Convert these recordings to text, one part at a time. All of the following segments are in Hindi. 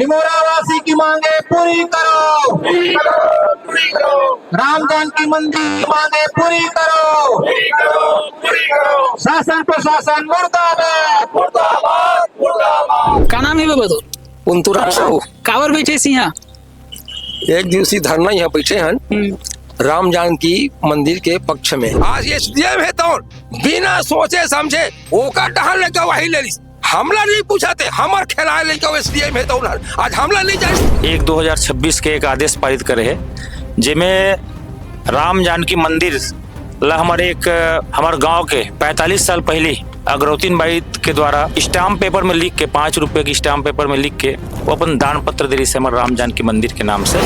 निमोरा वासी की मांगे पूरी करो, पूरी करो, राम जानकी मंदिर की मांगे पूरी करो, पूरी करो। शासन प्रशासन मुर्दाबाद, मुर्दाबाद, मुर्दाबाद। का नाम है बाबा तो पुंतुराम साहू कावर बैठे सी यहाँ एक दिवसीय धरना यहाँ बैठे हैं राम जानकी मंदिर के पक्ष में। आज ये एसडीएम है तो बिना सोचे समझे ओका टहल लेकर वही ले ली, हमला नहीं पूछा थे, हमार खिलाए लेकर एसडीएम है तो आज हमला नहीं जाए। 2026 के एक आदेश पारित करे है जिसमें राम जानकी मंदिर ला हमारे गांव के 45 साल पहले अग्रौतीन बाई के द्वारा स्टाम्प पेपर में लिख के 5 रुपए की स्टाम्प पेपर में लिख के वो अपन दान पत्र दे रही से हमारे राम जानकी मंदिर के नाम से।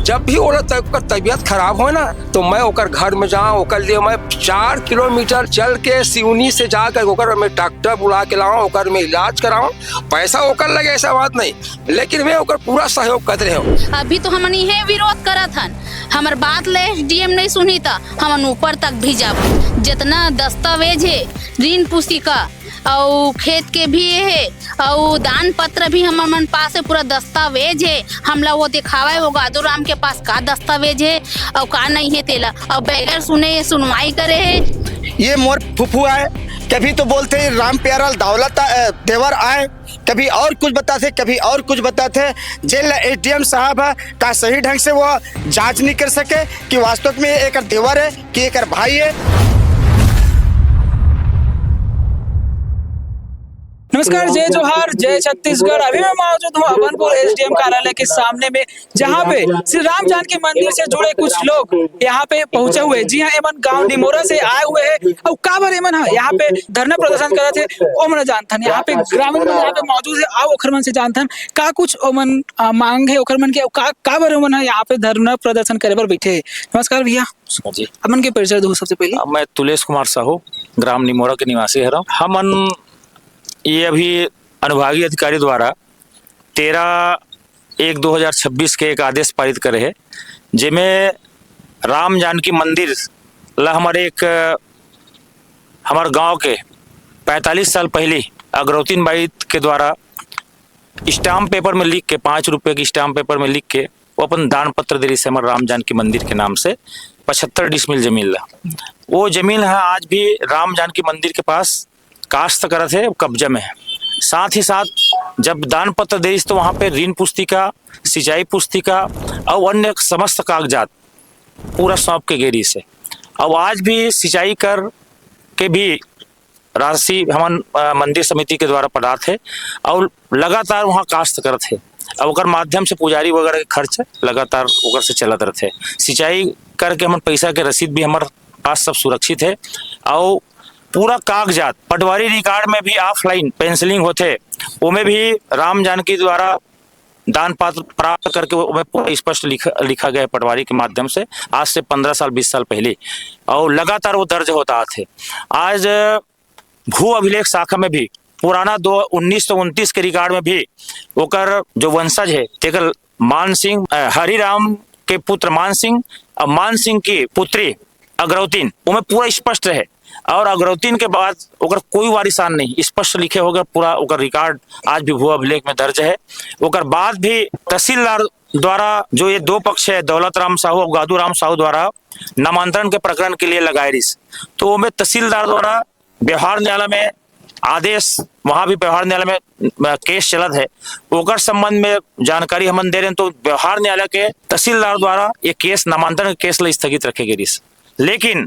जब भी ओकर तबीयत खराब हो ना तो मैं ओकर घर में जाऊँ, ओकर लिए मैं 4 किलोमीटर चल के सिवनी से जाकर ओकर मैं डॉक्टर बुला के लाऊं, ओकर में इलाज कराऊं, पैसा ओकर लगे ऐसा बात नहीं, लेकिन मैं ओकर पूरा सहयोग कर रहे हूँ। अभी तो हमन ये विरोध करा था, हमार बात ले एसडीएम नहीं सुनी था, हमन ऊपर तक भी जाब, जितना दस्तावेज है ऋण पुस्तिका और खेत के भी है और दान पत्र भी हम मन पास है, पूरा दस्तावेज है, हमला वो दिखावा वो गादू राम के पास का दस्तावेज है और का नहीं है तेला, और बगैर सुने सुनवाई करे है। ये मोर फुफू आए, कभी तो बोलते हैं राम प्यारा दौलत देवर आए, कभी और कुछ बताते कभी और कुछ बताते। जेल एसडीएम साहब का सही ढंग से वो जांच नहीं कर सके कि वास्तव में एक देवर है कि एक भाई है। नमस्कार, जय जोहार, जय छत्तीसगढ़। अभी मैं मौजूद हूँ अभनपुर एसडीएम कार्यालय के सामने में, जहाँ पे श्री राम जानकी मंदिर से जुड़े कुछ लोग यहाँ पे पहुंचे हुए। जी हाँ, एमन गांव निमोरा से आए हुए हैं और काबर एमन यहाँ पे धरना प्रदर्शन कर रहे थे। ओमन जानथन यहाँ पे ग्रामीण यहाँ पे मौजूद है, आओ ओखर मन से जानथन का कुछ ओमन मांग है ओखर मन के काबर ओमन यहाँ पे धरना प्रदर्शन करे बर बैठे। नमस्कार भैया जी, अमन के परिचय दो सबसे पहले। मैं तुलेश कुमार साहू ग्राम निमोरा के निवासी है। हमन ये अभी अनुभागीय अधिकारी द्वारा 13/1/2026 के एक आदेश पारित करे है जिसमें राम जानकी मंदिर ला हमारे गांव के 45 साल पहले अग्रौतीन बाई के द्वारा स्टाम्प पेपर में लिख के 5 रुपए की स्टाम्प पेपर में लिख के वो अपन दान पत्र दे रही से हमारे राम जानकी मंदिर के नाम से 75 डिसमिल जमीन ला। वो जमीन है आज भी राम जानकी मंदिर के पास काश्त करत है, कब्जा में है। साथ ही साथ जब दान पत्र दे तो वहाँ पे ऋण पुस्तिका, सिंचाई पुस्तिका और अन्य समस्त कागजात पूरा सौंप के गेरी से। अब आज भी सिंचाई कर के भी राशि हम मंदिर समिति के द्वारा प्रदात है और लगातार वहाँ काश्त करत है। अब ओकर माध्यम से पुजारी वगैरह के खर्च लगातार ओकर से चलत रहते। सिंचाई करके हम पैसा के रसीद भी हमारे पास सब सुरक्षित है और पूरा कागजात पटवारी रिकॉर्ड में भी ऑफलाइन पेंसिलिंग होते, उनमें भी राम जानकी द्वारा दान पात्र प्राप्त करके उनमें पूरा स्पष्ट लिखा गया पटवारी के माध्यम से आज से 15 साल 20 साल पहले, और लगातार वो दर्ज होता थे। आज भू अभिलेख शाखा में भी पुराना 1929 के रिकॉर्ड में भी ओकर जो वंशज है तेकर मान सिंह, हरिराम के पुत्र मान सिंह और मान सिंह की पुत्री अग्रौतीन उनमें पूरा स्पष्ट रहे, और अग्रौतीन के बाद ओकर कोई वारिसान नहीं, स्पष्ट लिखे होगा पूरा ओकर रिकॉर्ड आज भी भू अभिलेख में दर्ज है। ओकर बाद भी तहसीलदार द्वारा जो ये दो पक्ष है दौलत राम साहू और गादू राम साहू द्वारा नामांतरण के प्रकरण के लिए लगाए रिस, तो उनमें तहसीलदार द्वारा व्यवहार न्यायालय में आदेश, वहां भी व्यवहार न्यायालय में केस चलत है, ओकर संबंध में जानकारी हम दे रहे हैं। तो व्यवहार न्यायालय के तहसीलदार द्वारा ये केस नामांतरण के केस स्थगित रखे गए रिस, लेकिन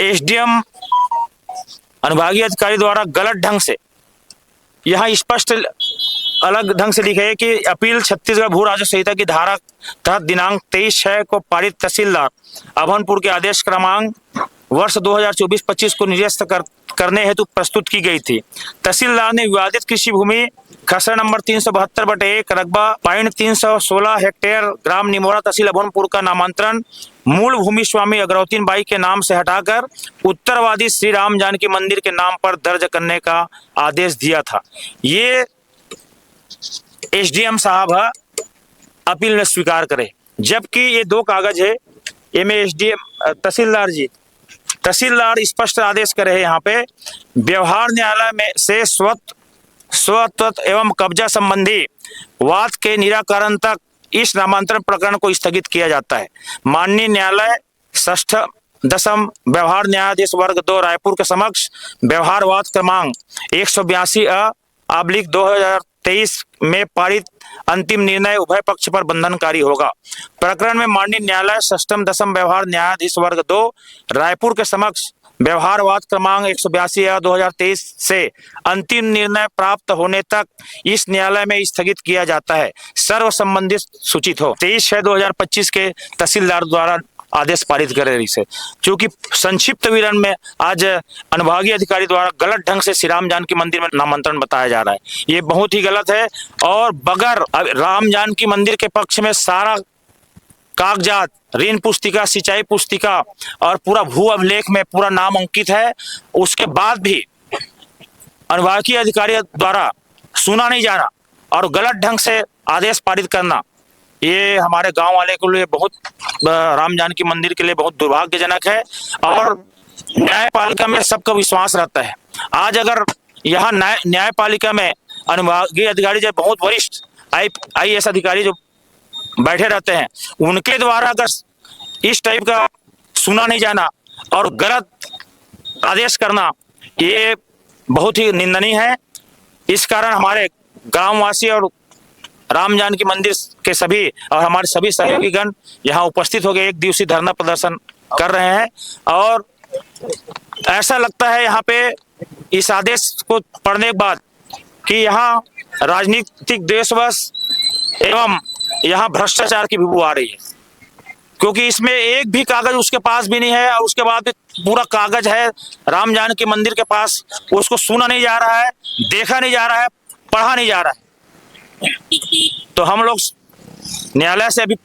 एसडीएम अनुभागीय अधिकारी द्वारा गलत ढंग से यहाँ स्पष्ट अलग ढंग से लिखा है कि अपील छत्तीसगढ़ भू राजस्व संहिता की धारा तहत दिनांक 23/6 को पारित तहसीलदार अभनपुर के आदेश क्रमांक वर्ष 2024-25 को निरस्त करने हेतु प्रस्तुत की गई थी। तहसीलदार ने विवादित कृषि भूमि खसरा नंबर 372/1 रकबा 316 हेक्टेयर ग्राम निमोरा तहसील अभनपुर का नामांतरण मूल भूमि स्वामी अग्रौतीन बाई के नाम से हटाकर उत्तरवादी श्री राम जानकी मंदिर के नाम पर दर्ज करने का आदेश दिया था। ये एसडीएम साहब अपील में स्वीकार करे, जबकि ये 2 कागज है, ये में एसडीएम तहसीलदार स्पष्ट आदेश करे है यहाँ पे व्यवहार न्यायालय में से स्वतः स्वत्व एवं कब्जा संबंधी वाद के निराकरण तक इस नामांतरण प्रकरण को स्थगित किया जाता है। माननीय न्यायालय षष्ठ दशम व्यवहार न्यायाधीश वर्ग 2 रायपुर के समक्ष व्यवहारवाद क्रमांक 182/2023 में पारित अंतिम निर्णय उभय पक्ष पर बंधनकारी होगा। प्रकरण में माननीय न्यायालय षष्ठम दशम व्यवहार न्यायाधीश वर्ग 2 रायपुर के समक्ष व्यवहारवाद क्रमांक 182/2023 से अंतिम निर्णय प्राप्त होने तक इस न्यायालय में स्थगित किया जाता है। सर्व संबंधित सूचित हो। 23/6/2025 के तहसीलदार द्वारा आदेश पारित करे रही से। चूंकि संक्षिप्त विवरण में आज अनुभागीय अधिकारी द्वारा गलत ढंग से श्री राम जानकी मंदिर में नामांतरण बताया जा रहा है, ये बहुत ही गलत है। और बगैर राम जानकी मंदिर के पक्ष में सारा कागजात, ऋण पुस्तिका, सिंचाई पुस्तिका और पूरा भू अभिलेख में पूरा नाम अंकित है, उसके बाद भी अनुभागीय अधिकारी द्वारा सुना नहीं जाना और गलत ढंग से आदेश पारित करना, ये हमारे गांव वाले के लिए बहुत, राम जानकी मंदिर के लिए बहुत दुर्भाग्यजनक है। और न्यायपालिका में सबका विश्वास रहता है। आज अगर यहाँ न्यायपालिका में अनुभागीय अधिकारी जो बहुत वरिष्ठ IAS अधिकारी जो बैठे रहते हैं, उनके द्वारा अगर इस टाइप का सुना नहीं जाना और गलत आदेश करना, ये बहुत ही निंदनीय है। इस कारण हमारे गांववासी और राम जानकी मंदिर के सभी और हमारे सभी सहयोगीगण यहाँ उपस्थित हो गए एक दिवसीय धरना प्रदर्शन कर रहे हैं। और ऐसा लगता है यहाँ पे इस आदेश को पढ़ने के बाद कि यहाँ राजनीतिक द्वेषवश एवं यहाँ भ्रष्टाचार की बू आ रही है, क्योंकि इसमें एक भी कागज उसके पास भी नहीं है और उसके बाद पूरा कागज है राम जानकी मंदिर के पास, उसको सुना नहीं जा रहा है, देखा नहीं जा रहा है, पढ़ा नहीं जा रहा है। तो हम लोग न्यायालय से अभी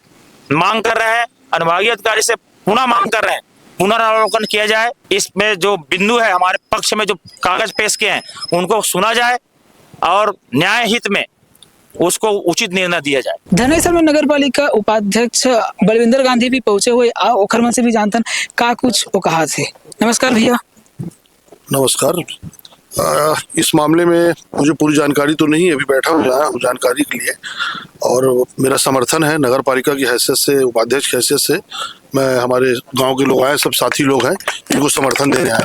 मांग कर रहे हैं, अनुभागीय अधिकारी से पुनः मांग कर रहे हैं, पुनरावलोकन किया जाए। इसमें जो बिंदु है हमारे पक्ष में जो कागज पेश किए हैं उनको सुना जाए और न्याय हित में उसको उचित निर्णय दिया जाए। धनेसर में नगर पालिका उपाध्यक्ष बलविंदर गांधी भी पहुंचे हुए ओखर मन से भी जानतन का कुछ वो कहा थे। नमस्कार भैया। नमस्कार। इस मामले में मुझे पूरी जानकारी तो नहीं, अभी बैठा हूँ जानकारी के लिए, और मेरा समर्थन है नगर पालिका की हैसियत से, उपाध्यक्ष की हैसियत से। मैं, हमारे गांव के लोग आए, सब साथी लोग हैं, इनको समर्थन देने आया हूँ।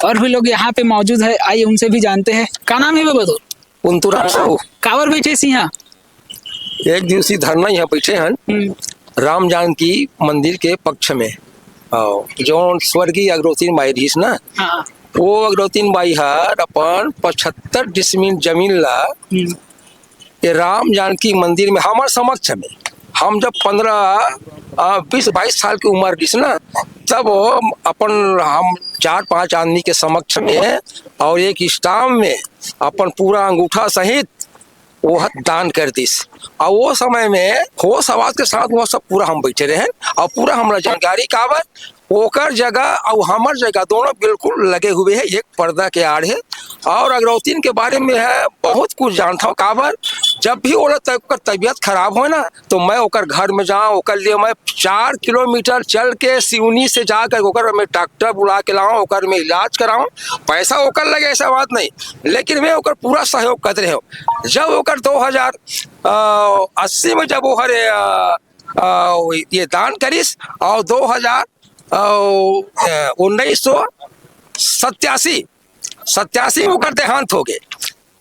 और भी लोग यहाँ पे मौजूद है, आइए उनसे भी जानते हैं। क्या नाम है बतो? पुंतुराम साहू। कावर बैठे सी यहाँ? एक दिवसीय धरना यहाँ बैठे हैं राम जानकी मंदिर के पक्ष में। जो स्वर्गीय अग्रवतीन बाई रहीस ना, वो अग्रवतीन बाई हर अपन 75 डिसमिल जमीन ला ये राम जानकी मंदिर में हमारे समक्ष में, हम जब 20-22 साल की उम्र रहीस ना, तब अपन हम 4-5 आदमी के समक्ष में और एक स्टाम्प में अपन पूरा अंगूठा सहित वो दान कर दिस। और वो समय में होश आवाज के साथ वो सब पूरा हम बैठे रहे और पूरा हमारा जानकारी काबर ओकर जगह और हमार जगह दोनों बिल्कुल लगे हुए हैं, एक पर्दा के आड़ है। और अग्रवतीन के बारे में है बहुत कुछ जानता हूँ काबर, जब भी वो तबीयत खराब हो ना तो मैं ओकर घर में जाऊँ, ओकर लिए मैं 4 किलोमीटर चल के सिवनी से जाकर ओकर मैं डॉक्टर बुला के लाऊं, ओकर में इलाज कराऊं। पैसा ओकर लगे ऐसा बात नहीं, लेकिन मैं ओकर पूरा सहयोग कर रहे हो। जब ओकर 2080 में जब वो ये दान करिस और 1987 में ओकर देहांत हो गए,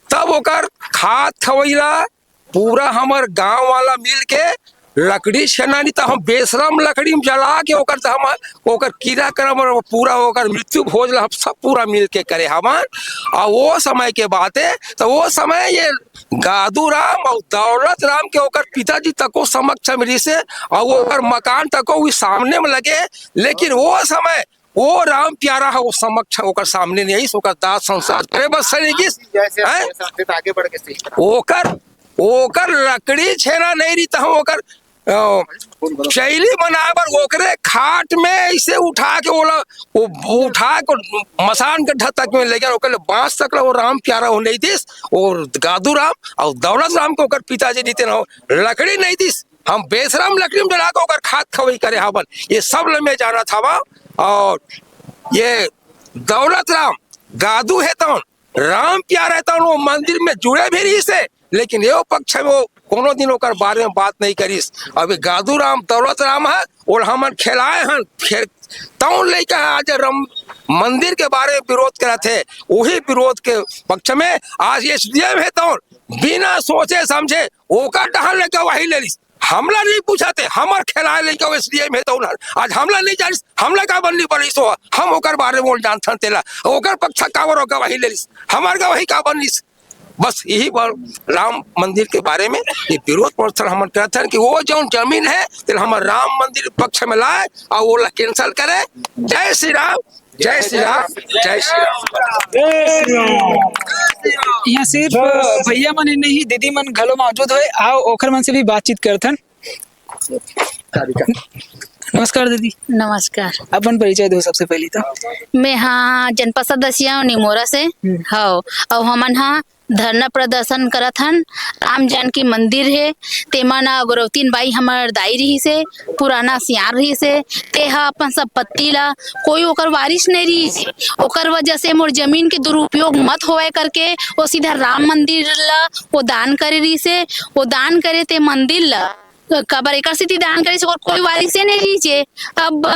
तब ओकर खाद खवैला पूरा हमार गांव वाला मिल के लकड़ी छेनानी तो हम बेशरम लकड़ी में जला के ओकर तो हम ओकर कीड़ा करम और पूरा ओकर मृत्यु भोज हम सब पूरा मिल के करे हमार। और वो समय के बात है, तो वो समय ये गादू राम और दौलत राम के ओकर पिताजी तको समक्ष मिली से और वो ओकर मकान तको सामने में लगे, लेकिन वो समय वो राम प्यारा है वो समक्ष ओकर सामने नहीं, ओकर दास संसार करे बस आगे बढ़ के ओकर लकड़ी छेना नहीं रही, तो ओकर शैली बनावर ओकरे खाट में ऐसे उठा के वो उठा के मसान के ढतक में ले गया, ओकर बांस तक वो राम प्यारा हो नहीं दिस। और गादू राम और दौलत राम को ओकर पिताजी जीते ना लकड़ी नहीं दिस, हम बेशरम लकड़ी में जला के ओकर खाद खवई करे हवन। ये सब मैं जाना था। और ये दौलत राम गादू है तो राम प्यारा रहता वो मंदिर में जुड़े भी रही से, लेकिन यो पक्ष में वो कोनो दिन ओकर बारे में बात नहीं करीस। अभी गादू राम दौलत राम है और हमन खिलाए हैं फिर तौन लेकर आज राम मंदिर के बारे में विरोध करा थे। वही विरोध के पक्ष में आज एसडीएम है तौन बिना सोचे समझे ओकर डहान लेकर वही ले लिस। हमला नहीं पूछा थे, हमार खिलाए लेकर एसडीएम है तौन आज हमला नहीं जानिस, हमला का बननी पड़ी सो हम ओकर बारे में जानथन तेला ओकर पक्ष कावर होकर वही ले लिस, हमार का वही का बनिस। बस यही राम मंदिर के बारे में ये विरोध प्रदर्शन हम कहते हैं कि वो जो जमीन है तो हम राम मंदिर पक्ष में लाए और वो कैंसल करे। जय श्री राम, जय श्री राम, जय श्री राम। यहाँ सिर्फ भैया मन ही नहीं दीदी मन घलो मौजूद है, आओ ओखर मन से भी बातचीत करथन। नमस्कार दीदी। नमस्कार। अपन परिचय दो सबसे पहले तो। मैं हाँ जनपद सदस्य निमोरा से हाँ, और हमन हाँ धरना प्रदर्शन करत हन। राम जानकी मंदिर है तेमा ना गौरवतीन बाई हमर दाई रही से पुराना सियार रही से ते हा अपन संपत्ति ला कोई ओकर वारिस नहीं रही से, ओकर वजह से मोर जमीन के दुरुपयोग मत होए करके वो सीधा राम मंदिर ला वो दान करे रही से। वो दान करे ते मंदिर ला कबर एक स्थिति दान करे से और कोई वारिस नहीं लीजिए। अब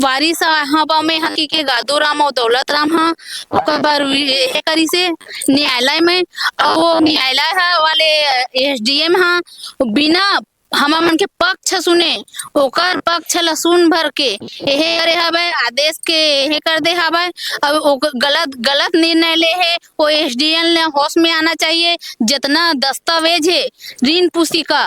वारिस हवा में हकी के गादू राम और दौलत राम हाँ कबर करी से न्यायालय में, और वो न्यायालय वाले एसडीएम हाँ बिना हमा मन के पक्ष सुने ओकर पक्ष ला सुन भर के यहे करे हवे आदेश के यहे कर दे हवे। अब गलत निर्णय ले है वो एसडीएम ने होश में आना चाहिए। जितना दस्तावेज है ऋण पुस्तिका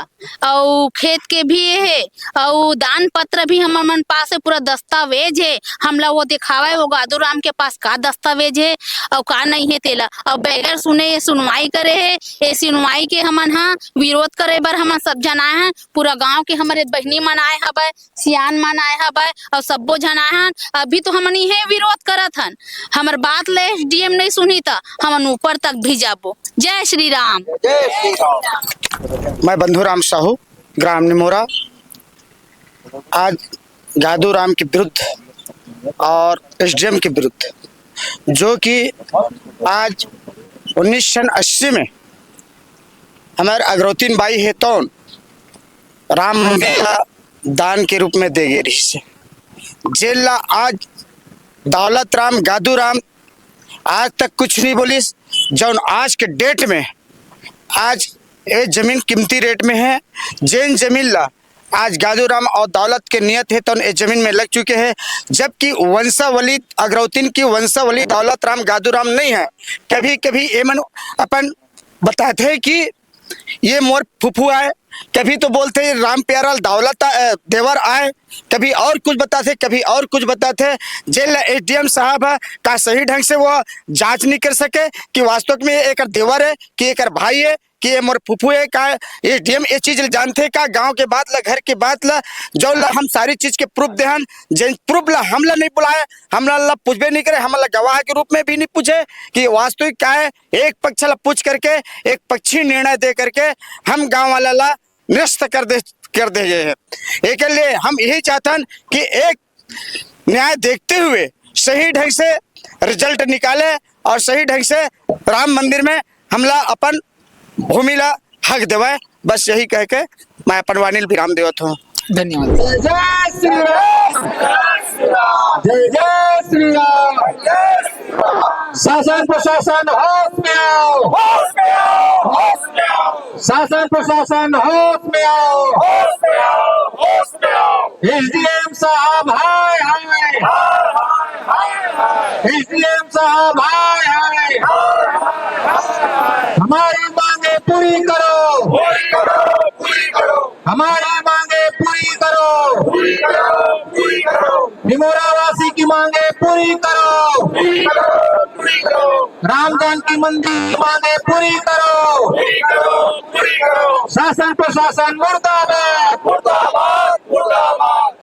और खेत के भी है और दान पत्र भी हमारे मन पास है, पूरा दस्तावेज है। हमला वो दिखावा है वो गादू राम के पास का दस्तावेज है और का नहीं है तेला, और बगैर सुने ये सुनवाई करे है। ये सुनवाई के हमन हाँ विरोध करे बर हमन सब जन आए हैं, पूरा गांव के हमारे बहनी मन आए हवे, सियान मन आए हवे और सबो जन आए हैं। अभी तो हमन ये विरोध करत हन, हमर बात ले एसडीएम नहीं सुनी था हमन ऊपर तक भी जाबो। जय श्री राम। मैं बंधुराम साहू ग्राम निमोरा आज गादू राम के विरुद्ध और एसडीएम के विरुद्ध जो कि आज 1980 में हमारे अग्रवतीन बाई है तो राम मंदिर दान के रूप में दे गए रही से जेल ला। आज दौलत राम गादू राम आज तक कुछ नहीं बोलिस। जौन आज के डेट में आज ये जमीन कीमती रेट में है, जैन जमीन ला आज गादू राम और दौलत के नियत है तो ये जमीन में लग चुके हैं, जबकि वंशावली अग्रवतीन की वंशावली दौलत राम गादू राम नहीं है। कभी कभी ये मन अपन बताते हैं कि ये मोर फुफू आए, कभी तो बोलते हैं राम प्यारा दौलत देवर आए, कभी और कुछ बताते कभी और कुछ बताते। जेल एसडीएम साहब है का सही ढंग से वो जांच नहीं कर सके कि वास्तव में एक देवर है कि एक भाई है कि ये मोर फुफू है का। एसडीएम ये चीज जानते का गांव के बात ला घर के बात ला जो ला हम सारी चीज के प्रूफ देहन, जिन प्रूफ ला हमला नहीं बुलाए, हमला ला पूछबे नहीं करे, हमला गवाह के रूप में भी नहीं पूछे कि वास्तविक क्या है। एक पक्ष ला पूछ करके एक पक्षी निर्णय दे करके हम गाँव वाला ला निरस्त कर दे गए हैं। एक लिए हम यही चाहते हैं कि एक न्याय देखते हुए सही ढंग से रिजल्ट निकाले और सही ढंग से राम मंदिर में हमला अपन भूमि ला हक देवाए। बस यही कह के मैं अपन वाणी विराम देवत हूँ। धन्यवाद। जय श्री राम, जय जय श्री राम। शासन प्रशासन होश में आओ, होश में आओ, होश में आओ, शासन प्रशासन होश में आओ, होश में आओ, होश में आओ। एसडीएम साहब हाय हाय, एसडीएम साहब हाय हाय, हमारी मांगे पूरी करो, पूरी करो, पूरी करो, हमारी मांगे पूरी करो, पूरी करो, पूरी करो, निमोरा वासी की मांगे पूरी करो, पूरी करो, पूरी करो, राम जानकी मंदिर की मांगे पूरी करो, पूरी करो, पूरी करो। शासन प्रशासन मुर्दाबाद, मुर्दाबाद, मुर्दाबाद।